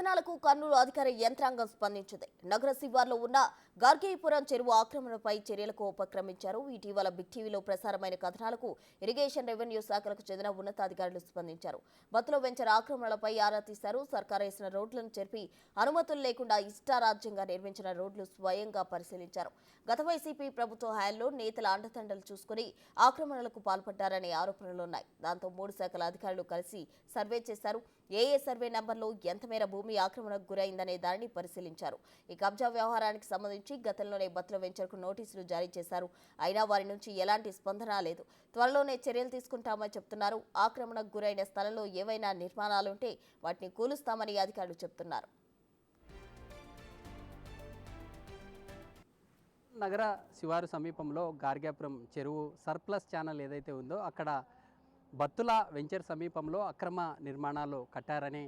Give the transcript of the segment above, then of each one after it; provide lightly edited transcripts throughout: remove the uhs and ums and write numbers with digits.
కథనాలకు కర్నూలు అధికార యంత్రాంగం స్పందించింది. నగర శివార్లో ఉన్న గార్గేయపురం చెరువు ఆక్రమణపై చర్యలకు ఉపక్రమించారు. ఇటీవల బిగ్ టీవీలో ప్రసారమైన కథనాలకు ఇరిగేషన్, రెవెన్యూ శాఖలకు చెందిన ఉన్నతాధికారులు స్పందించారు. బత్తులో వెంచర్ ఆక్రమణలపై ఆరా తీశారు. సర్కారు వేసిన రోడ్లను చెరిపి అనుమతులు లేకుండా ఇష్టారాజ్యంగా నిర్మించిన రోడ్లు స్వయంగా పరిశీలించారు. గత వైసీపీ ప్రభుత్వ హయాంలో నేతల అండదండలు చూసుకుని ఆక్రమణలకు పాల్పడ్డారనే ఆరోపణలున్నాయి. దాంతో 3 శాఖల అధికారులు కలిసి సర్వే చేశారు. ఏ సర్వే నెంబర్లో ఎంత మేర భూమి ఆక్రమణకు గురైందనే దానిని పరిశీలించారు. ఈ కబ్జా వ్యవహారానికి సంబంధించి గతంలోనే బత్తుల వెంచర్కు నోటీసులు జారీ చేశారు. అయినా వారి నుంచి ఎలాంటి స్పందన లేదు. త్వరలోనే చర్యలు తీసుకుంటామని చెప్తున్నారు. ఆక్రమణకు గురైన స్థలంలో ఏవైనా నిర్మాణాలుంటే వాటిని కూలుస్తామని అధికారులు చెప్తున్నారు. నగర శివారు సమీపంలో గార్గ్యాపురం చెరువు సర్ప్లస్ ఛానల్ ఏదైతే ఉందో అక్కడ బత్తుల వెంచర్ సమీపంలో అక్రమ నిర్మాణాలు కట్టారనే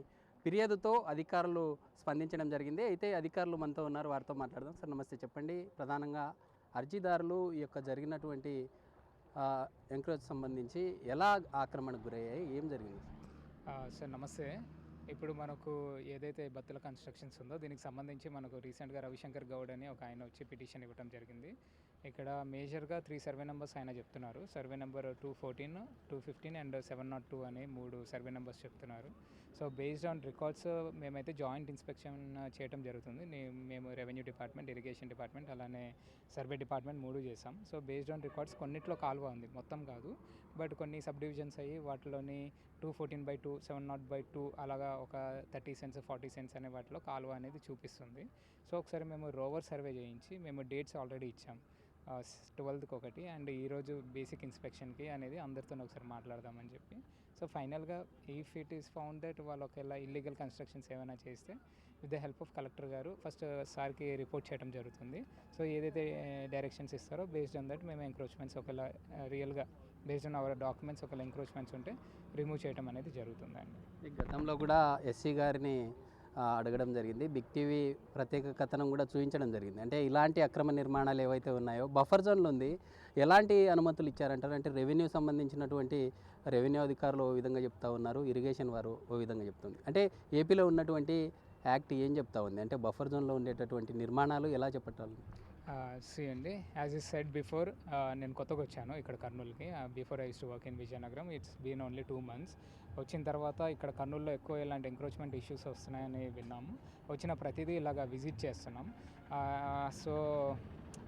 ఫిర్యాదుతో అధికారులు స్పందించడం జరిగింది. అయితే అధికారులు మనతో ఉన్నారు, వారితో మాట్లాడదాం. సార్ నమస్తే, చెప్పండి. ప్రధానంగా అర్జీదారులు ఈ యొక్క జరిగినటువంటి ఎంక్రోచ్ సంబంధించి ఎలా ఆక్రమణకు గురయ్యాయి, ఏం జరిగింది? సార్ నమస్తే. ఇప్పుడు మనకు ఏదైతే బత్తుల కన్స్ట్రక్షన్స్ ఉందో దీనికి సంబంధించి మనకు రీసెంట్గా రవిశంకర్ గౌడ్ అని ఒక ఆయన వచ్చి పిటిషన్ ఇవ్వడం జరిగింది. ఇక్కడ మేజర్గా 3 సర్వే నెంబర్స్ ఆయన చెప్తున్నారు. సర్వే నెంబర్ 214, 215 అండ్ 702 అనే 3 సర్వే నెంబర్స్ చెప్తున్నారు. సో బేస్డ్ ఆన్ రికార్డ్స్ మేమైతే జాయింట్ ఇన్స్పెక్షన్ చేయడం జరుగుతుంది. మేము రెవెన్యూ డిపార్ట్మెంట్, ఇరిగేషన్ డిపార్ట్మెంట్, అలానే సర్వే డిపార్ట్మెంట్ 3 చేసాం. సో బేస్డ్ ఆన్ రికార్డ్స్ కొన్నిట్లో కాలువ ఉంది, మొత్తం కాదు, బట్ కొన్ని సబ్ డివిజన్స్ అయ్యి వాటిలోని 214/2, 702 అలాగా ఒక 30 సెంట్స్ 40 సెంట్స్ అనే వాటిలో కాలువ అనేది చూపిస్తుంది. సో ఒకసారి మేము రోవర్ సర్వే చేయించి మేము డేట్స్ ఆల్రెడీ ఇచ్చాం, 12th ఒకటి అండ్ ఈరోజు బేసిక్ ఇన్స్పెక్షన్కి అనేది అందరితో ఒకసారి మాట్లాడదామని చెప్పి. సో ఫైనల్గా if it is found that వాళ్ళు ఒకవేళ ఇల్లీగల్ కన్స్ట్రక్షన్స్ ఏమైనా చేస్తే with the help of collector గారు ఫస్ట్ సార్కి రిపోర్ట్ చేయడం జరుగుతుంది. సో ఏదైతే డైరెక్షన్స్ ఇస్తారో బేస్డ్ ఆన్ దట్ మేము ఎంక్రోచ్మెంట్స్ ఒకవేళ రియల్గా బేస్డ్ ఆన్ అవర్ డాక్యుమెంట్స్ ఒకవేళ ఎంక్రోచ్మెంట్స్ ఉంటే రిమూవ్ చేయడం అనేది జరుగుతుందండి. గతంలో కూడా ఎస్సీ గారిని అడగడం జరిగింది, బిగ్ టీవీ ప్రత్యేక కథనం కూడా చూపించడం జరిగింది. అంటే ఇలాంటి అక్రమ నిర్మాణాలు ఏవైతే ఉన్నాయో బఫర్ జోన్లో ఉంది, ఎలాంటి అనుమతులు ఇచ్చారంటారు? అంటే రెవెన్యూ సంబంధించినటువంటి రెవెన్యూ అధికారులు ఓ విధంగా చెప్తా ఉన్నారు, ఇరిగేషన్ వారు ఓ విధంగా చెప్తుంది. అంటే ఏపీలో ఉన్నటువంటి యాక్ట్ ఏం చెప్తా ఉంది? అంటే బఫర్ జోన్లో ఉండేటటువంటి నిర్మాణాలు ఎలా చెప్పటాలి? సి అండి, యాజ్ ఇస్ సెడ్ బిఫోర్, నేను కొత్తగా వచ్చాను ఇక్కడ కర్నూలుకి. Before I use to work in Vizianagaram. It's been only 2 months. వచ్చిన తర్వాత ఇక్కడ కర్నూలులో ఎక్కువ ఇలాంటి ఎంక్రోచ్మెంట్ ఇష్యూస్ వస్తున్నాయని విన్నాము. వచ్చిన ప్రతిదీ ఇలాగా విజిట్ చేస్తున్నాం. సో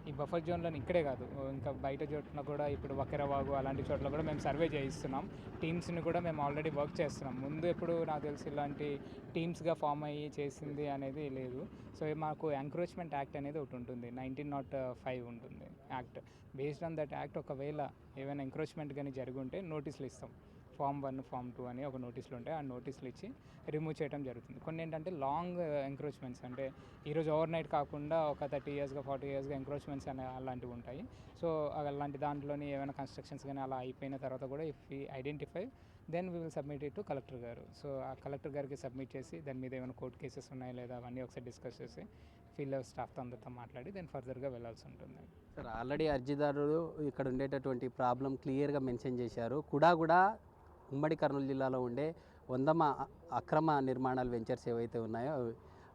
ఈ బఫర్ జోన్లో ఇక్కడే కాదు, ఇంకా బయట చోట్ల కూడా ఇప్పుడు వకెరవాగు అలాంటి చోట్ల కూడా మేము సర్వే చేయిస్తున్నాం. టీమ్స్ని కూడా మేము ఆల్రెడీ వర్క్ చేస్తున్నాం. ముందు ఎప్పుడు నాకు తెలిసి ఇలాంటి టీమ్స్గా ఫామ్ అయ్యి చేసింది అనేది లేదు. సో మాకు ఎంక్రోచ్మెంట్ యాక్ట్ అనేది ఒకటి ఉంటుంది, 1905 ఉంటుంది act. Based on that act ఒకవేళ ఏమైనా ఎంక్రోచ్మెంట్ కానీ జరిగి ఉంటే నోటీసులు ఇస్తాం. Form 1, Form 2 అని ఒక నోటీసులు ఉంటాయి. ఆ నోటీసులు ఇచ్చి రిమూవ్ చేయడం జరుగుతుంది. కొన్ని ఏంటంటే లాంగ్ ఎంక్రోచ్మెంట్స్, అంటే ఈరోజు ఓవర్ నైట్ కాకుండా ఒక 30 yearsగా 40 yearsగా ఎంక్రోచ్మెంట్స్ అనే అలాంటివి ఉంటాయి. సో అలాంటి దాంట్లోని ఏమైనా కన్స్ట్రక్షన్స్ కానీ అలా అయిపోయిన తర్వాత కూడా if we identify then we will submit it to collector గారు. సో ఆ కలెక్టర్ గారికి సబ్మిట్ చేసి దాని మీద ఏమైనా కోర్టు కేసెస్ ఉన్నాయా లేదా అవన్నీ ఒకసారి డిస్కస్ చేసి ఫీల్డ్ స్టాఫ్తో అందరితో మాట్లాడి దెన్ ఫర్దర్గా వెళ్ళాల్సి ఉంటుంది. సార్ ఆల్రెడీ అర్జీదారులు ఇక్కడ ఉండేటటువంటి ప్రాబ్లం క్లియర్గా మెన్షన్ చేశారు. కూడా ఉమ్మడి కర్నూలు జిల్లాలో ఉండే 100 అక్రమ నిర్మాణాలు వెంచర్స్ ఏవైతే ఉన్నాయో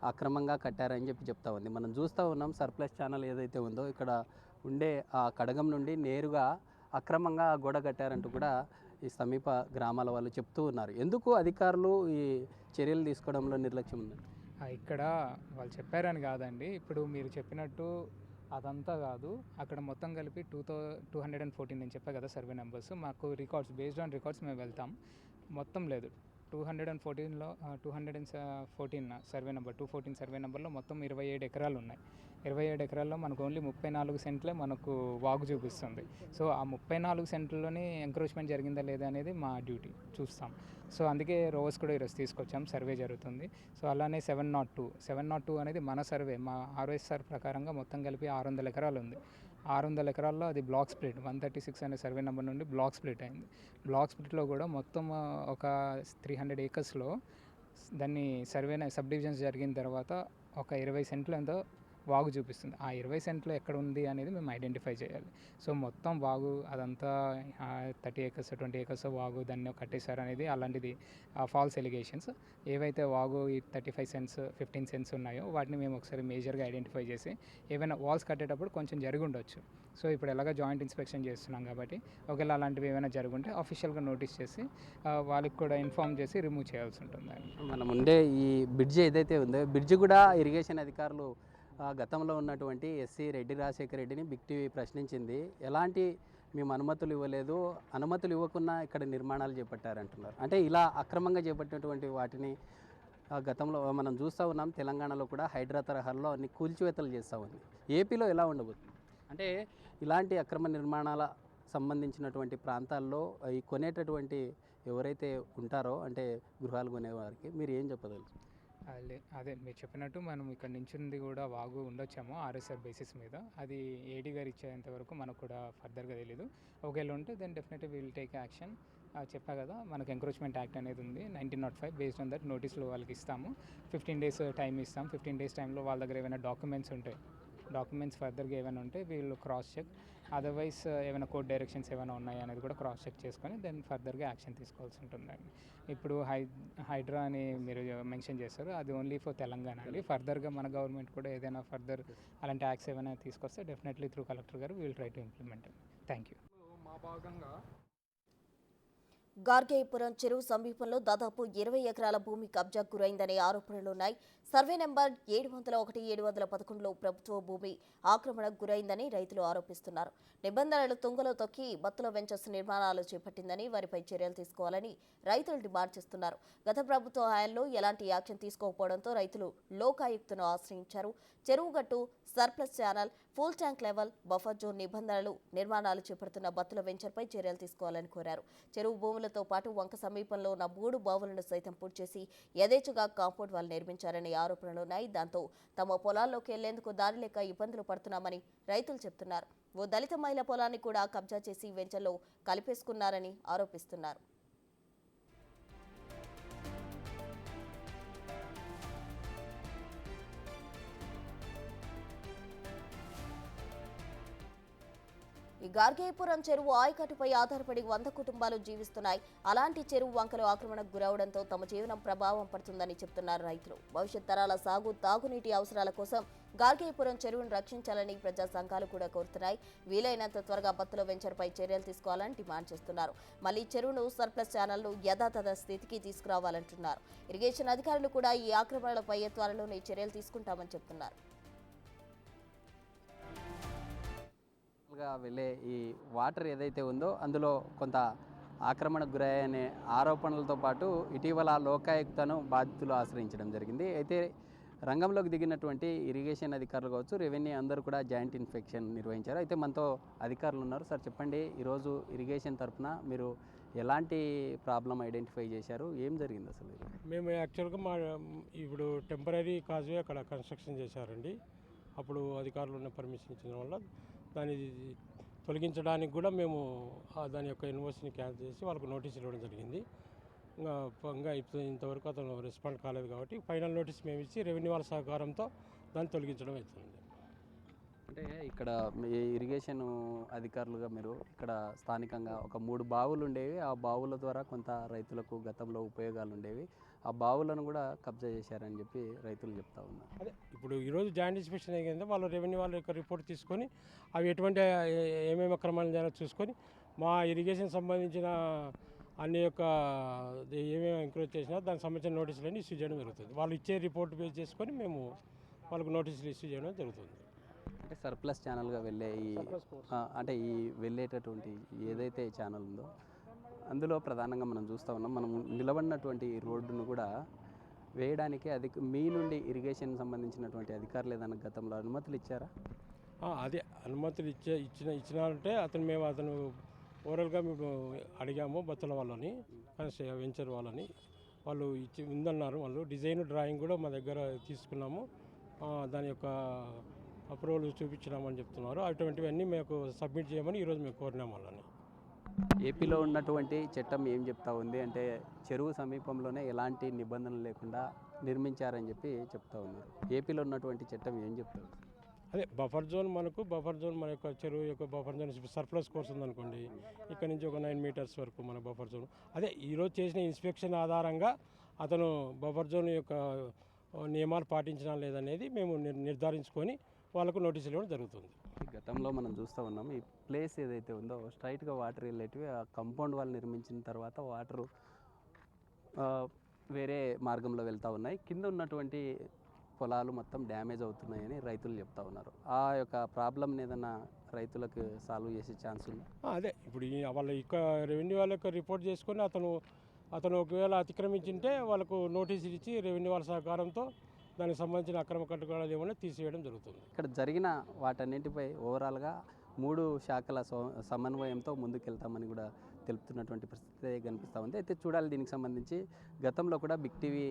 అక్రమంగా కట్టారని చెప్తా ఉంది. మనం చూస్తూ ఉన్నాం సర్ప్లస్ ఛానల్ ఏదైతే ఉందో ఇక్కడ ఉండే ఆ కడగం నుండి నేరుగా అక్రమంగా గోడ కట్టారంటూ కూడా ఈ సమీప గ్రామాల వాళ్ళు చెప్తూ ఉన్నారు. ఎందుకు అధికారులు ఈ చర్యలు తీసుకోవడంలో నిర్లక్ష్యం ఉంది? ఇక్కడ వాళ్ళు చెప్పారని కాదండి, ఇప్పుడు మీరు చెప్పినట్టు అదంతా కాదు, అక్కడ మొత్తం కలిపి 214 నేను చెప్పా కదా సర్వే నెంబర్స్. మాకు రికార్డ్స్ బేస్డ్ ఆన్ రికార్డ్స్ మేము వెళ్తాం. మొత్తం లేదు, 214లో 214 సర్వే నెంబర్ 214 సర్వే నెంబర్లో మొత్తం 27 ఎకరాలు ఉన్నాయి. 27 ఎకరాల్లో మనకు ఓన్లీ 34 సెంట్లే మనకు వాగు చూపిస్తుంది. సో ఆ 34 సెంట్లలోనే ఎంక్రోచ్మెంట్ జరిగిందా లేదా అనేది మా డ్యూటీ చూస్తాం. సో అందుకే రోవర్స్ కూడా ఈరోజు తీసుకొచ్చాం, సర్వే జరుగుతుంది. సో అలానే 702 అనేది మన సర్వే, మా ROSR ప్రకారంగా మొత్తం కలిపి 600 ఎకరాలు ఉంది. 600 ఎకరాల్లో అది బ్లాక్ స్ప్లిట్, 136 అనే సర్వే నెంబర్ నుండి బ్లాక్ స్ప్లిట్ అయింది. బ్లాక్ స్ప్లిట్లో కూడా మొత్తం ఒక 300 acresలో దాన్ని సర్వే సబ్ డివిజన్స్ జరిగిన తర్వాత ఒక 20 సెంట్లు ఎంతో వాగు చూపిస్తుంది. ఆ 20 సెంట్లో ఎక్కడ ఉంది అనేది మేము ఐడెంటిఫై చేయాలి. సో మొత్తం వాగు అదంతా 30 ఏకర్స్ 20 ఏకర్స్ వాగు దాన్ని కట్టేశారు అనేది అలాంటిది ఫాల్స్ ఎలిగేషన్స్. ఏవైతే వాగు ఈ 35 సెంట్స్ 15 సెంట్స్ ఉన్నాయో వాటిని మేము ఒకసారి మేజర్గా ఐడెంటిఫై చేసి ఏవైనా వాల్స్ కట్టేటప్పుడు కొంచెం జరిగి ఉండొచ్చు. సో ఇప్పుడు ఎలాగ జాయింట్ ఇన్స్పెక్షన్ చేస్తున్నాం కాబట్టి ఒకవేళ అలాంటివి ఏమైనా జరుగుంటే అఫీషియల్గా నోటీస్ చేసి వాళ్ళకి కూడా ఇన్ఫామ్ చేసి రిమూవ్ చేయాల్సి ఉంటుంది. మనం ఉండే ఈ బ్రిడ్జ్ ఏదైతే ఉందో బ్రిడ్జ్ కూడా ఇరిగేషన్ అధికారులు గతంలో ఉన్నటువంటి ఎస్సీ రెడ్డి రాజశేఖర రెడ్డిని బిగ్ టీవీ ప్రశ్నించింది. ఎలాంటి మేము అనుమతులు ఇవ్వలేదు, అనుమతులు ఇవ్వకుండా ఇక్కడ నిర్మాణాలు చేపట్టారంటున్నారు. అంటే ఇలా అక్రమంగా చేపట్టినటువంటి వాటిని గతంలో మనం చూస్తూ ఉన్నాం. తెలంగాణలో కూడా హైడ్రా తరహాలో అన్ని కూల్చివేతలు చేస్తూ ఉంది. ఏపీలో ఎలా ఉండబోతుంది? అంటే ఇలాంటి అక్రమ నిర్మాణాల సంబంధించినటువంటి ప్రాంతాల్లో ఈ కొనేటటువంటి ఎవరైతే ఉంటారో అంటే గృహాలు కొనేవారికి మీరు ఏం చెప్పదలుచు? అదే మీరు చెప్పినట్టు మనం ఇక్కడ నించుంది కూడా వాగు ఉండొచ్చాము ఆర్ఎస్ఆర్ బేసిస్ మీద. అది ఏడీ గారు ఇచ్చేంత వరకు మనకు కూడా ఫర్దర్గా తెలియదు. ఒకవేళ ఉంటే then definitely will take action. చెప్పా కదా మనకు ఎంక్రోచ్మెంట్ యాక్ట్ అనేది ఉంది 1905. బేస్డ్ ఆన్ దట్ నోటీసులు వాళ్ళకి ఇస్తాము. 15 డేస్ టైం ఇస్తాం. 15 డేస్ టైంలో వాళ్ళ దగ్గర ఏమైనా డాక్యుమెంట్స్ ఫర్దర్గా ఏమైనా ఉంటే వీళ్ళు క్రాస్ చెక్, అదర్వైజ్ ఏమైనా కోర్ట్ డైరెక్షన్స్ ఏమైనా ఉన్నాయా అనేది కూడా క్రాస్ చెక్ చేసుకొని దెన్ ఫర్దర్గా యాక్షన్ తీసుకోవాల్సి ఉంటుందండి. ఇప్పుడు హైడ్రా అని మీరు మెన్షన్ చేస్తారు, అది ఓన్లీ ఫర్ తెలంగాణ అండి. ఫర్దర్గా మన గవర్నమెంట్ కూడా ఏదైనా ఫర్దర్ అలాంటి యాక్ట్స్ ఏమైనా తీసుకొస్తే డెఫినెట్లీ త్రూ కలెక్టర్ గారు will try to implement. Thank you. మా భాగంగా గార్గేయపురం చెరువు సమీపంలో దాదాపు 20 ఎకరాల భూమి కబ్జాకు గురైందనే ఆరోపణలున్నాయి. సర్వే నెంబర్ 701-711లో ప్రభుత్వ భూమి ఆక్రమణకు గురైందని రైతులు ఆరోపిస్తున్నారు. నిబంధనలు తుంగలో తొక్కి బత్తుల వెంచర్స్ నిర్మాణాలు చేపట్టిందని వారిపై చర్యలు తీసుకోవాలని రైతులు డిమాండ్ చేస్తున్నారు. గత ప్రభుత్వ హయాంలో ఎలాంటి యాక్షన్ తీసుకోకపోవడంతో రైతులు లోకాయుక్తను ఆశ్రయించారు. చెరువు గట్టు, surplus channel, full tank level, buffer zone నిబంధనలు నిర్మాణాలు చేపడుతున్న బత్తుల వెంచర్పై చర్యలు తీసుకోవాలని కోరారు. చెరువు భూములతో పాటు వంక సమీపంలో ఉన్న 3 బావులను సైతం పూర్తి చేసి యథేచ్ఛగా కాంపౌండ్ వాల్ నిర్మించారనే ఆరోపణలున్నాయి. దాంతో తమ పొలాల్లోకి వెళ్లేందుకు దారి లేక ఇబ్బందులు పడుతున్నామని రైతులు చెబుతున్నారు. ఓ దళిత మహిళ పొలాన్ని కూడా కబ్జా చేసి వెంచర్లో కలిపేసుకున్నారని ఆరోపిస్తున్నారు. ఈ గార్గేయపురం చెరువు ఆయకట్టుపై ఆధారపడి 100 కుటుంబాలు జీవిస్తున్నాయి. అలాంటి చెరువు వంకలు ఆక్రమణకు గురవడంతో తమ జీవనం ప్రభావం పడుతుందని చెప్తున్నారు రైతులు. భవిష్యత్ తరాల సాగు, తాగునీటి అవసరాల కోసం గార్గేయపురం చెరువును రక్షించాలని ప్రజా సంఘాలు కూడా కోరుతున్నాయి. వీలైనంత త్వరగా బత్తుల వెంచర్పై చర్యలు తీసుకోవాలని డిమాండ్ చేస్తున్నారు. మళ్లీ చెరువును సర్ప్లస్ ఛానల్ను యథాతథ స్థితికి తీసుకురావాలంటున్నారు. ఇరిగేషన్ అధికారులు కూడా ఈ ఆక్రమణలపై త్వరలోనే చర్యలు తీసుకుంటామని చెప్తున్నారు. వెళ్ళే ఈ వాటర్ ఏదైతే ఉందో అందులో కొంత ఆక్రమణకు గురయ్యనే ఆరోపణలతో పాటు ఇటీవల లోకాయుక్తను బాధితులు ఆశ్రయించడం జరిగింది. అయితే రంగంలోకి దిగినటువంటి ఇరిగేషన్ అధికారులు కావచ్చు, రెవెన్యూ అందరూ కూడా జాయింట్ ఇన్స్పెక్షన్ నిర్వహించారు. అయితే మనతో అధికారులు ఉన్నారు. సార్ చెప్పండి, ఈరోజు ఇరిగేషన్ తరఫున మీరు ఎలాంటి ప్రాబ్లం ఐడెంటిఫై చేశారు, ఏం జరిగింది అసలు? మేము యాక్చువల్గా ఇప్పుడు టెంపరీ కాజ్వే అక్కడ కన్స్ట్రక్షన్ చేశారండి. అప్పుడు అధికారులు ఉన్న పర్మిషన్ ఇచ్చిన వల్ల దాన్ని తొలగించడానికి కూడా మేము దాని యొక్క యూనివర్సిటీని క్యాన్సిల్ చేసి వాళ్ళకు నోటీస్ ఇవ్వడం జరిగింది. ఇంకా ఇంతవరకు అతను రెస్పాండ్ కాలేదు కాబట్టి ఫైనల్ నోటీస్ మేము ఇచ్చి రెవెన్యూ వాళ్ళ సహకారంతో దాన్ని తొలగించడం అవుతుంది. అంటే ఇక్కడ ఈ ఇరిగేషన్ అధికారులుగా మీరు ఇక్కడ స్థానికంగా ఒక 3 బావులు ఉండేవి. ఆ బావుల ద్వారా కొంత రైతులకు గతంలో ఉపయోగాలు ఉండేవి. ఆ బావులను కూడా కబ్జా చేశారని చెప్పి రైతులు చెప్తా ఉన్నారు. అదే ఇప్పుడు ఈరోజు జాయింట్ ఇన్స్పెక్షన్ అయ్యిందో వాళ్ళు రెవెన్యూ వాళ్ళ యొక్క రిపోర్ట్ తీసుకొని అవి ఎటువంటి ఏమేమి అక్రమాలు చేయాలో చూసుకొని మా ఇరిగేషన్ సంబంధించిన అన్ని యొక్క ఏమేమి ఎంక్రోచ్ చేసినా దానికి సంబంధించిన నోటీసులన్నీ ఇష్యూ చేయడం జరుగుతుంది. వాళ్ళు ఇచ్చే రిపోర్ట్ బేస్ చేసుకొని మేము వాళ్ళకు నోటీసులు ఇష్యూ చేయడం జరుగుతుంది. అంటే సర్ప్లస్ ఛానల్గా వెళ్ళే అంటే ఈ వెళ్ళేటటువంటి ఏదైతే ఛానల్ ఉందో అందులో ప్రధానంగా మనం చూస్తూ ఉన్నాం. మనం నిలబడినటువంటి రోడ్డును కూడా వేయడానికి మీ నుండి ఇరిగేషన్ సంబంధించినటువంటి అధికారులు ఏదైనా గతంలో అనుమతులు ఇచ్చారా? అదే అనుమతులు ఇచ్చినారంటే అతను ఓవరాల్గా మేము అడిగాము బత్తుల వాళ్ళని, వెంచర్ వాళ్ళని, వాళ్ళు ఉందన్నారు. వాళ్ళు డిజైన్ డ్రాయింగ్ కూడా మా దగ్గర తీసుకున్నాము, దాని యొక్క అప్రూవల్ చూపించినామని చెప్తున్నారు. అటువంటివన్నీ మీకు సబ్మిట్ చేయమని ఈరోజు మేము కోరినాం వాళ్ళని. ఏపీలో ఉన్నటువంటి చట్టం ఏం చెప్తా ఉంది అంటే చెరువు సమీపంలోనే ఎలాంటి నిబంధనలు లేకుండా నిర్మించారని చెప్పి చెప్తా ఉన్నారు. ఏపీలో ఉన్నటువంటి చట్టం ఏం చెప్తారు? అదే బఫర్ జోన్ మన యొక్క చెరువు యొక్క బఫర్ జోన్ సర్ప్లస్ కోర్స్ ఉందనుకోండి, ఇక్కడ నుంచి ఒక 9 మీటర్స్ వరకు మన బఫర్ జోన్. అదే ఈరోజు చేసిన ఇన్స్పెక్షన్ ఆధారంగా అతను బఫర్ జోన్ యొక్క నియమాలు పాటించడం లేదనేది మేము నిర్ధారించుకొని వాళ్ళకు నోటీసులు ఇవ్వడం జరుగుతుంది. గతంలో మనం చూస్తూ ఉన్నాం ఈ ప్లేస్ ఏదైతే ఉందో స్ట్రైట్గా వాటర్ వెళ్ళేటివి ఆ కంపౌండ్ వాళ్ళు నిర్మించిన తర్వాత వాటరు వేరే మార్గంలో వెళ్తూ ఉన్నాయి. కింద ఉన్నటువంటి పొలాలు మొత్తం డ్యామేజ్ అవుతున్నాయని రైతులు చెప్తా ఉన్నారు. ఆ యొక్క ప్రాబ్లమ్ని ఏదైనా రైతులకు సాల్వ్ చేసే ఛాన్స్ ఉంది? అదే ఇప్పుడు వాళ్ళ ఇక్కడ రెవెన్యూ వాళ్ళకి రిపోర్ట్ చేసుకొని అతను ఒకవేళ అతిక్రమించింటే వాళ్ళకు నోటీసులు ఇచ్చి రెవెన్యూ వాళ్ళ సహకారంతో దానికి సంబంధించిన అక్రమ కట్టుబడులు ఏమైనా తీసివేయడం జరుగుతుంది. ఇక్కడ జరిగిన వాటన్నింటిపై ఓవరాల్గా 3 శాఖల సమన్వయంతో ముందుకెళ్తామని కూడా తెలుపుతున్నటువంటి పరిస్థితి కనిపిస్తూ ఉంది. అయితే చూడాలి దీనికి సంబంధించి. గతంలో కూడా బిగ్ టీవీ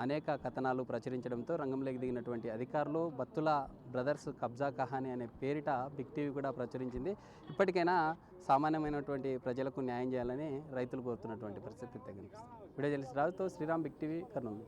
అనేక కథనాలు ప్రచురించడంతో రంగంలోకి దిగినటువంటి అధికారులు బత్తుల బ్రదర్స్ కబ్జా కహానీ అనే పేరిట బిగ్ టీవీ కూడా ప్రచురించింది. ఇప్పటికైనా సామాన్యమైనటువంటి ప్రజలకు న్యాయం చేయాలని రైతులు కోరుతున్నటువంటి పరిస్థితి కనిపిస్తుంది. వీడియో జర్నలిస్ట్ రాజుతో శ్రీరామ్, బిగ్ టీవీ, కర్నూలు.